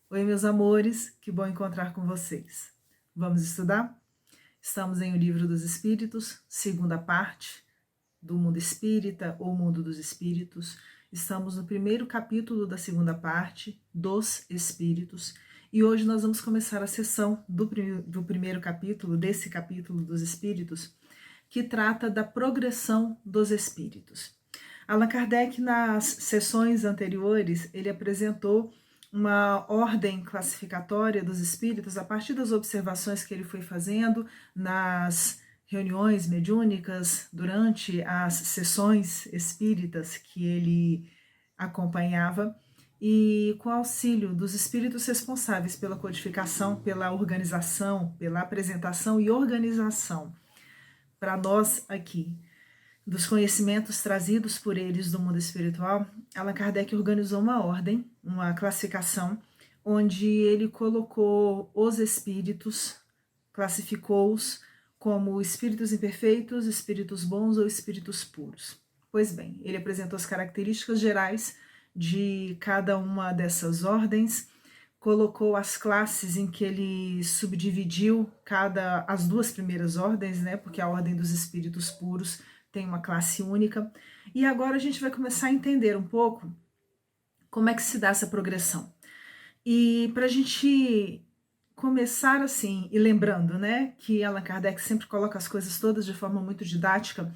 Oi, meus amores, que bom encontrar com vocês. Vamos estudar? Estamos em O Livro dos Espíritos, segunda parte do Mundo Espírita ou Mundo dos Espíritos. Estamos no primeiro capítulo da segunda parte, dos Espíritos, e hoje nós vamos começar a sessão do primeiro capítulo, desse capítulo dos Espíritos, que trata da progressão dos Espíritos. Allan Kardec, nas sessões anteriores, ele apresentou uma ordem classificatória dos espíritos a partir das observações que ele foi fazendo nas reuniões mediúnicas, durante as sessões espíritas que ele acompanhava, e com auxílio dos espíritos responsáveis pela codificação, pela organização, pela apresentação e organização para nós aqui dos conhecimentos trazidos por eles do mundo espiritual, Allan Kardec organizou uma ordem, uma classificação, onde ele colocou os espíritos, classificou-os como espíritos imperfeitos, espíritos bons ou espíritos puros. Pois bem, ele apresentou as características gerais de cada uma dessas ordens, colocou as classes em que ele subdividiu as duas primeiras ordens, né? Porque a ordem dos espíritos puros tem uma classe única. E agora a gente vai começar a entender um pouco como é que se dá essa progressão. E para a gente começar assim, e lembrando, né, que Allan Kardec sempre coloca as coisas todas de forma muito didática,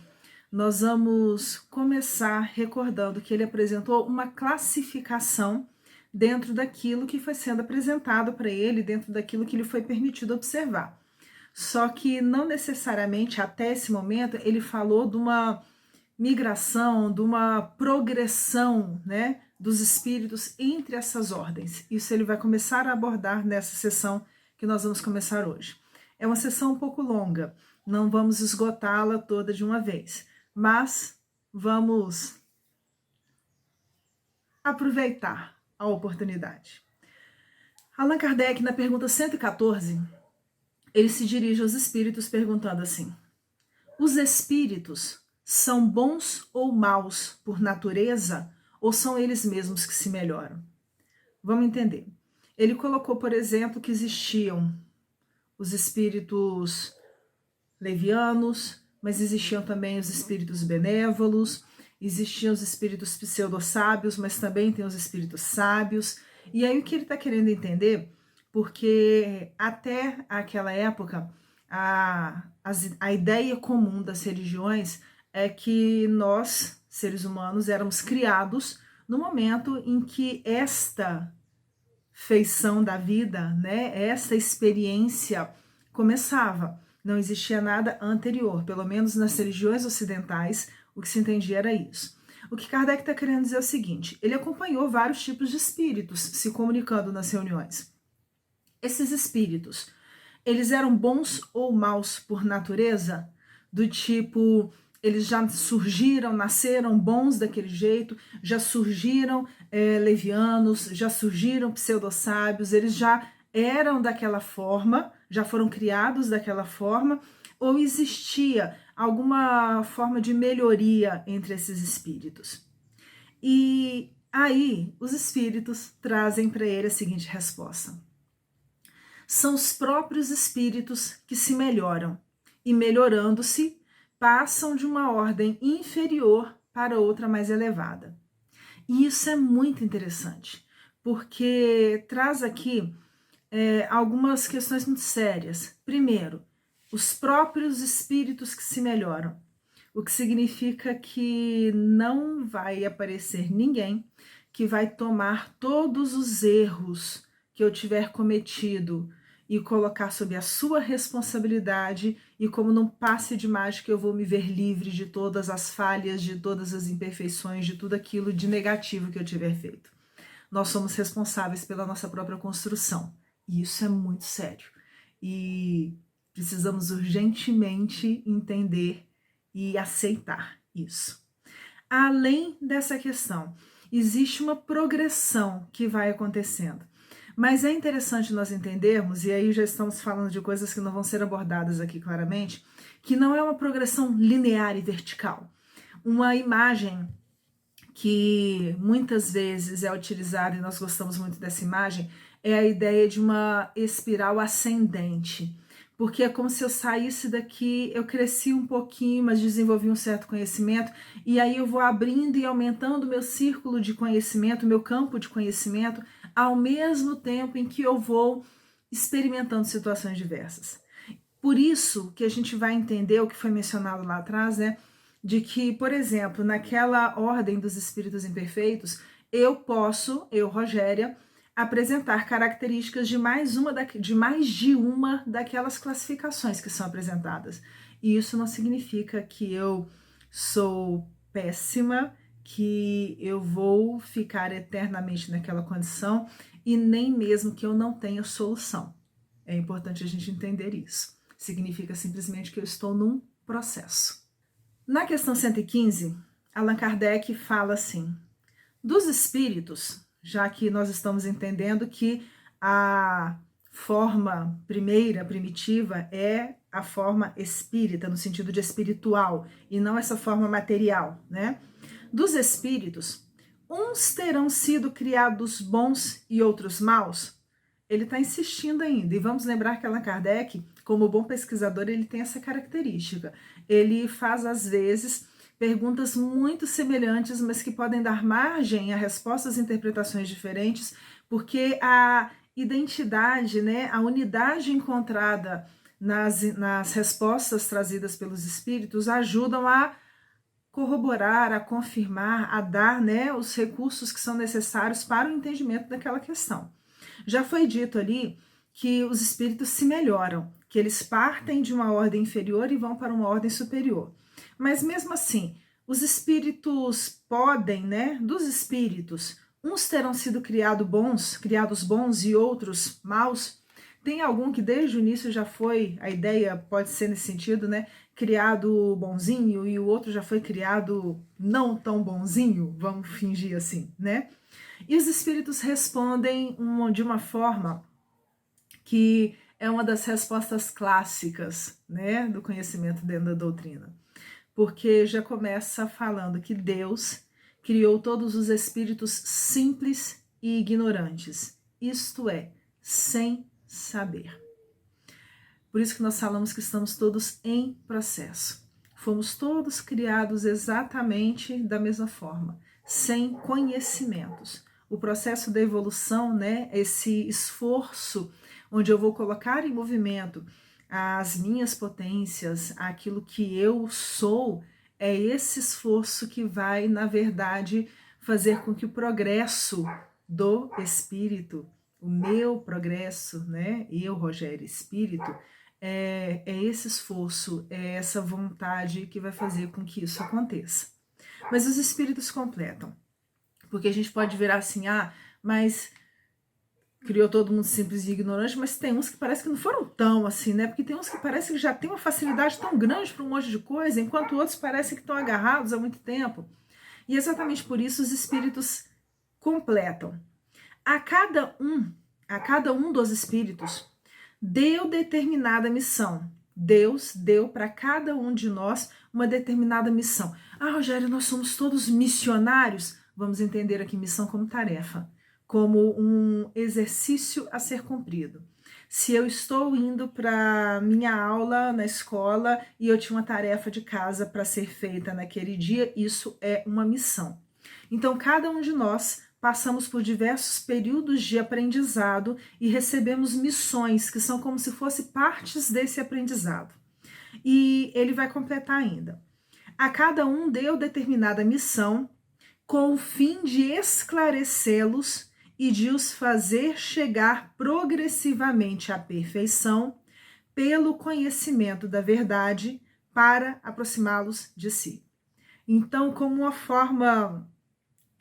nós vamos começar recordando que ele apresentou uma classificação dentro daquilo que foi sendo apresentado para ele, dentro daquilo que lhe foi permitido observar. Só que não necessariamente até esse momento ele falou de uma migração, de uma progressão, né, dos espíritos entre essas ordens. Isso ele vai começar a abordar nessa sessão que nós vamos começar hoje. É uma sessão um pouco longa, não vamos esgotá-la toda de uma vez, mas vamos aproveitar a oportunidade. Allan Kardec, na pergunta 114, ele se dirige aos espíritos perguntando assim: os espíritos são bons ou maus por natureza, ou são eles mesmos que se melhoram? Vamos entender. Ele colocou, por exemplo, que existiam os espíritos levianos, mas existiam também os espíritos benévolos, existiam os espíritos pseudo-sábios, mas também tem os espíritos sábios. E aí o que ele está querendo entender, porque até aquela época a ideia comum das religiões é que nós, seres humanos, éramos criados no momento em que esta feição da vida, né, essa experiência começava. Não existia nada anterior, pelo menos nas religiões ocidentais, o que se entendia era isso. O que Kardec está querendo dizer é o seguinte: ele acompanhou vários tipos de espíritos se comunicando nas reuniões. Esses espíritos, eles eram bons ou maus por natureza? Do tipo, eles já surgiram, nasceram bons daquele jeito, já surgiram levianos, já surgiram pseudo-sábios, eles já eram daquela forma, já foram criados daquela forma, ou existia alguma forma de melhoria entre esses espíritos? E aí, os espíritos trazem para ele a seguinte resposta: são os próprios espíritos que se melhoram, e melhorando-se, passam de uma ordem inferior para outra mais elevada. E isso é muito interessante, porque traz aqui algumas questões muito sérias. Primeiro, os próprios espíritos que se melhoram, o que significa que não vai aparecer ninguém que vai tomar todos os erros que eu tiver cometido e colocar sob a sua responsabilidade, e como num passe de mágica eu vou me ver livre de todas as falhas, de todas as imperfeições, de tudo aquilo de negativo que eu tiver feito. Nós somos responsáveis pela nossa própria construção, e isso é muito sério. E precisamos urgentemente entender e aceitar isso. Além dessa questão, existe uma progressão que vai acontecendo. Mas é interessante nós entendermos, e aí já estamos falando de coisas que não vão ser abordadas aqui claramente, que não é uma progressão linear e vertical. Uma imagem que muitas vezes é utilizada, e nós gostamos muito dessa imagem, é a ideia de uma espiral ascendente, porque é como se eu saísse daqui, eu cresci um pouquinho, mas desenvolvi um certo conhecimento, e aí eu vou abrindo e aumentando o meu círculo de conhecimento, meu campo de conhecimento, ao mesmo tempo em que eu vou experimentando situações diversas. Por isso que a gente vai entender o que foi mencionado lá atrás, né? De que, por exemplo, naquela ordem dos espíritos imperfeitos, eu posso, eu, Rogéria, apresentar características de mais de uma daquelas classificações que são apresentadas. E isso não significa que eu sou péssima, que eu vou ficar eternamente naquela condição e nem mesmo que eu não tenha solução. É importante a gente entender isso. Significa simplesmente que eu estou num processo. Na questão 115, Allan Kardec fala assim: dos espíritos, já que nós estamos entendendo que a forma primeira, primitiva, é a forma espírita, no sentido de espiritual, e não essa forma material, né? Dos espíritos, uns terão sido criados bons e outros maus? Ele está insistindo ainda. E vamos lembrar que Allan Kardec, como bom pesquisador, ele tem essa característica. Ele faz, às vezes, perguntas muito semelhantes, mas que podem dar margem a respostas e interpretações diferentes, porque a identidade, né, a unidade encontrada nas respostas trazidas pelos espíritos ajudam a corroborar, a confirmar, a dar, né, os recursos que são necessários para o entendimento daquela questão. Já foi dito ali que os espíritos se melhoram, que eles partem de uma ordem inferior e vão para uma ordem superior. Mas mesmo assim, os espíritos podem, né, dos espíritos, uns terão sido criados bons e outros maus. Tem algum que desde o início já foi, a ideia pode ser nesse sentido, né, criado bonzinho e o outro já foi criado não tão bonzinho, vamos fingir assim, né? E os espíritos respondem de uma forma que é uma das respostas clássicas, né, do conhecimento dentro da doutrina. Porque já começa falando que Deus criou todos os espíritos simples e ignorantes, isto é, sem saber. Por isso que nós falamos que estamos todos em processo. Fomos todos criados exatamente da mesma forma, sem conhecimentos. O processo da evolução, né, esse esforço onde eu vou colocar em movimento as minhas potências, aquilo que eu sou, é esse esforço que vai, na verdade, fazer com que o progresso do espírito, o meu progresso, né, eu, Rogério, espírito, é esse esforço, é essa vontade que vai fazer com que isso aconteça. Mas os espíritos completam, porque a gente pode virar assim, mas criou todo mundo simples e ignorante, mas tem uns que parece que não foram tão assim, né? Porque tem uns que parece que já tem uma facilidade tão grande para um monte de coisa, enquanto outros parecem que estão agarrados há muito tempo. E exatamente por isso os espíritos completam. A cada um dos espíritos deu determinada missão. Deus deu para cada um de nós uma determinada missão. Rogério, nós somos todos missionários? Vamos entender aqui missão como tarefa, como um exercício a ser cumprido. Se eu estou indo para minha aula na escola e eu tinha uma tarefa de casa para ser feita naquele dia, isso é uma missão. Então, cada um de nós passamos por diversos períodos de aprendizado e recebemos missões que são como se fossem partes desse aprendizado. E ele vai completar ainda. A cada um deu determinada missão com o fim de esclarecê-los e de os fazer chegar progressivamente à perfeição pelo conhecimento da verdade para aproximá-los de si. Então, como uma forma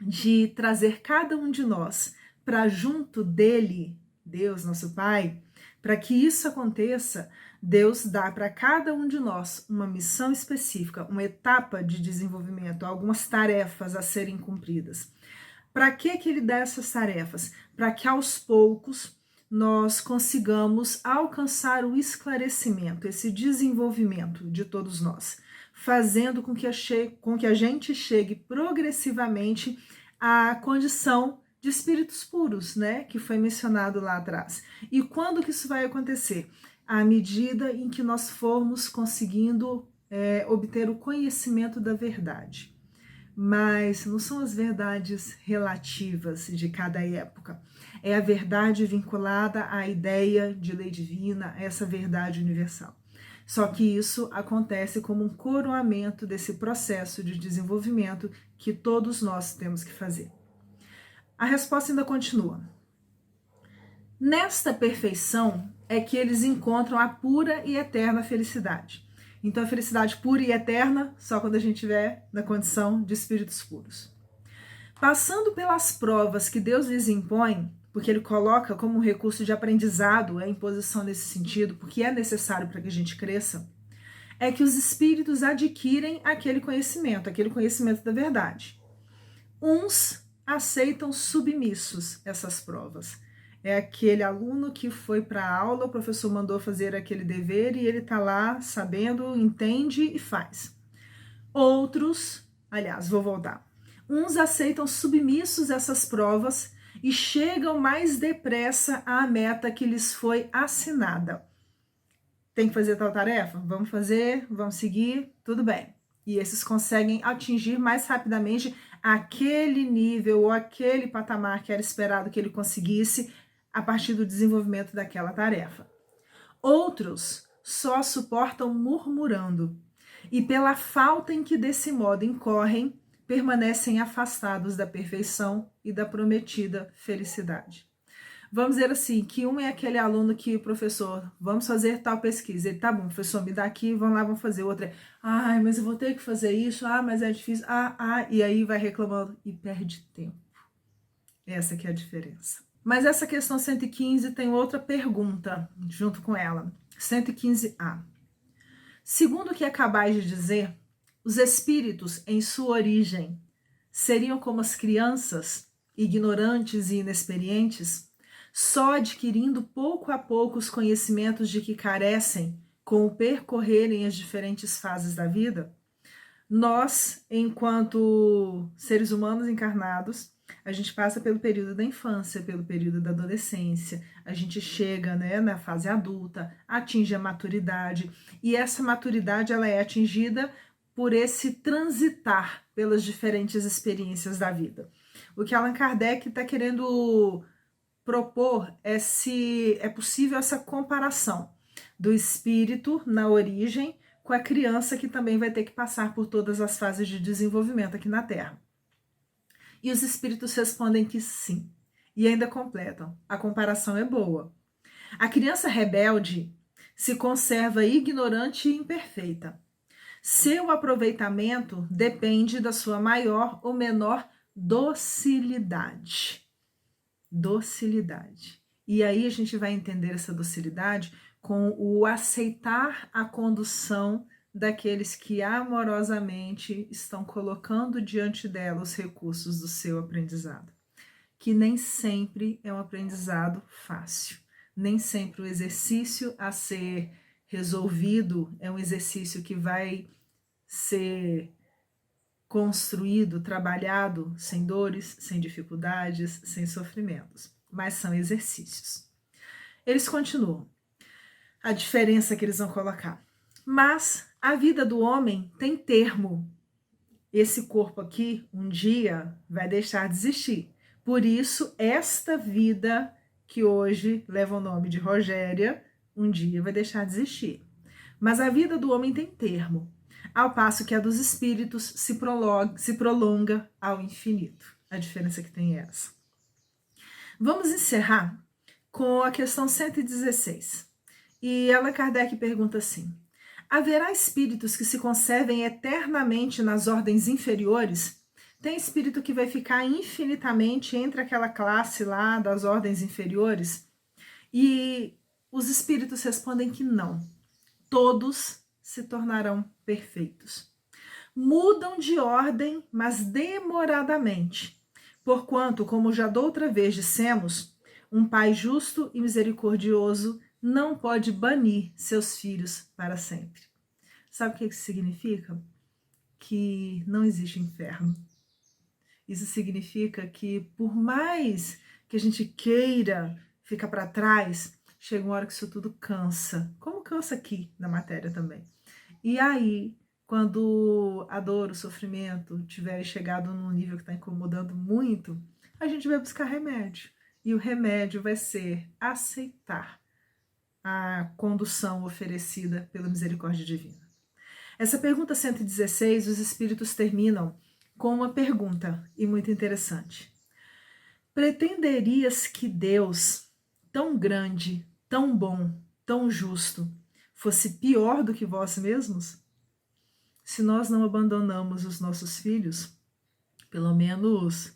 de trazer cada um de nós para junto dele, Deus, nosso Pai, para que isso aconteça, Deus dá para cada um de nós uma missão específica, uma etapa de desenvolvimento, algumas tarefas a serem cumpridas. Para que ele dá essas tarefas? Para que aos poucos nós consigamos alcançar o esclarecimento, esse desenvolvimento de todos nós, fazendo com que a gente chegue progressivamente à condição de espíritos puros, né, que foi mencionado lá atrás. E quando que isso vai acontecer? À medida em que nós formos conseguindo obter o conhecimento da verdade. Mas não são as verdades relativas de cada época. É a verdade vinculada à ideia de lei divina, essa verdade universal. Só que isso acontece como um coroamento desse processo de desenvolvimento que todos nós temos que fazer. A resposta ainda continua. Nesta perfeição é que eles encontram a pura e eterna felicidade. Então, a felicidade pura e eterna só quando a gente estiver na condição de espíritos puros. Passando pelas provas que Deus lhes impõe, porque Ele coloca como um recurso de aprendizado a imposição nesse sentido, porque é necessário para que a gente cresça, é que os espíritos adquirem aquele conhecimento da verdade. Uns aceitam submissos essas provas. É aquele aluno que foi para a aula, o professor mandou fazer aquele dever e ele está lá sabendo, entende e faz. Outros, aliás, vou voltar. Uns aceitam submissos essas provas e chegam mais depressa à meta que lhes foi assinada. Tem que fazer tal tarefa? Vamos fazer, vamos seguir, tudo bem. E esses conseguem atingir mais rapidamente aquele nível ou aquele patamar que era esperado que ele conseguisse a partir do desenvolvimento daquela tarefa. Outros só suportam murmurando e pela falta em que desse modo incorrem, permanecem afastados da perfeição e da prometida felicidade. Vamos dizer assim, que um é aquele aluno que, professor, vamos fazer tal pesquisa. Ele, tá bom, professor, me dá aqui, vamos lá, vamos fazer. Outra é, ai, mas eu vou ter que fazer isso, mas é difícil, e aí vai reclamando e perde tempo. Essa que é a diferença. Mas essa questão 115 tem outra pergunta junto com ela. 115A. Segundo o que acabais de dizer, os espíritos, em sua origem, seriam como as crianças, ignorantes e inexperientes, só adquirindo pouco a pouco os conhecimentos de que carecem com o percorrerem as diferentes fases da vida? Nós, enquanto seres humanos encarnados, a gente passa pelo período da infância, pelo período da adolescência, a gente chega, né, na fase adulta, atinge a maturidade, e essa maturidade ela é atingida por esse transitar pelas diferentes experiências da vida. O que Allan Kardec está querendo propor é se é possível essa comparação do espírito na origem com a criança que também vai ter que passar por todas as fases de desenvolvimento aqui na Terra. E os espíritos respondem que sim. E ainda completam. A comparação é boa. A criança rebelde se conserva ignorante e imperfeita. Seu aproveitamento depende da sua maior ou menor docilidade. Docilidade. E aí a gente vai entender essa docilidade com o aceitar a condução daqueles que amorosamente estão colocando diante dela os recursos do seu aprendizado, que nem sempre é um aprendizado fácil, nem sempre o exercício a ser resolvido é um exercício que vai ser construído, trabalhado sem dores, sem dificuldades, sem sofrimentos, mas são exercícios. Eles continuam. A diferença que eles vão colocar. Mas a vida do homem tem termo. Esse corpo aqui, um dia, vai deixar de existir. Por isso, esta vida que hoje leva o nome de Rogéria, um dia vai deixar de existir. Mas a vida do homem tem termo, ao passo que a dos espíritos se prolonga ao infinito. A diferença que tem é essa. Vamos encerrar com a questão 116. E Allan Kardec pergunta assim: haverá espíritos que se conservem eternamente nas ordens inferiores? Tem espírito que vai ficar infinitamente entre aquela classe lá das ordens inferiores? E os espíritos respondem que não. Todos se tornarão perfeitos. Mudam de ordem, mas demoradamente. Porquanto, como já doutra vez dissemos, um Pai justo e misericordioso não pode banir seus filhos para sempre. Sabe o que isso significa? Que não existe inferno. Isso significa que por mais que a gente queira ficar para trás, chega uma hora que isso tudo cansa, como cansa aqui na matéria também. E aí, quando a dor, o sofrimento tiverem chegado num nível que está incomodando muito, a gente vai buscar remédio. E o remédio vai ser aceitar a condução oferecida pela misericórdia divina. Essa pergunta 116, os espíritos terminam com uma pergunta, e muito interessante. Pretenderias que Deus, tão grande, tão bom, tão justo, fosse pior do que vós mesmos? Se nós não abandonamos os nossos filhos, pelo menos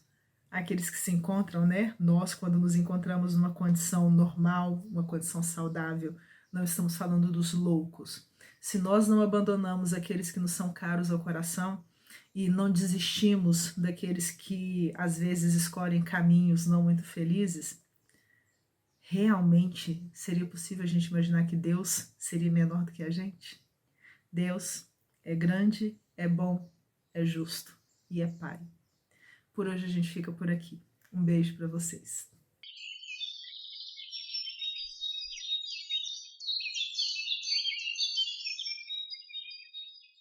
aqueles que se encontram, né? Nós, quando nos encontramos numa condição normal, uma condição saudável, não estamos falando dos loucos. Se nós não abandonamos aqueles que nos são caros ao coração e não desistimos daqueles que às vezes escolhem caminhos não muito felizes, realmente seria possível a gente imaginar que Deus seria menor do que a gente? Deus é grande, é bom, é justo e é Pai. Por hoje a gente fica por aqui. Um beijo para vocês.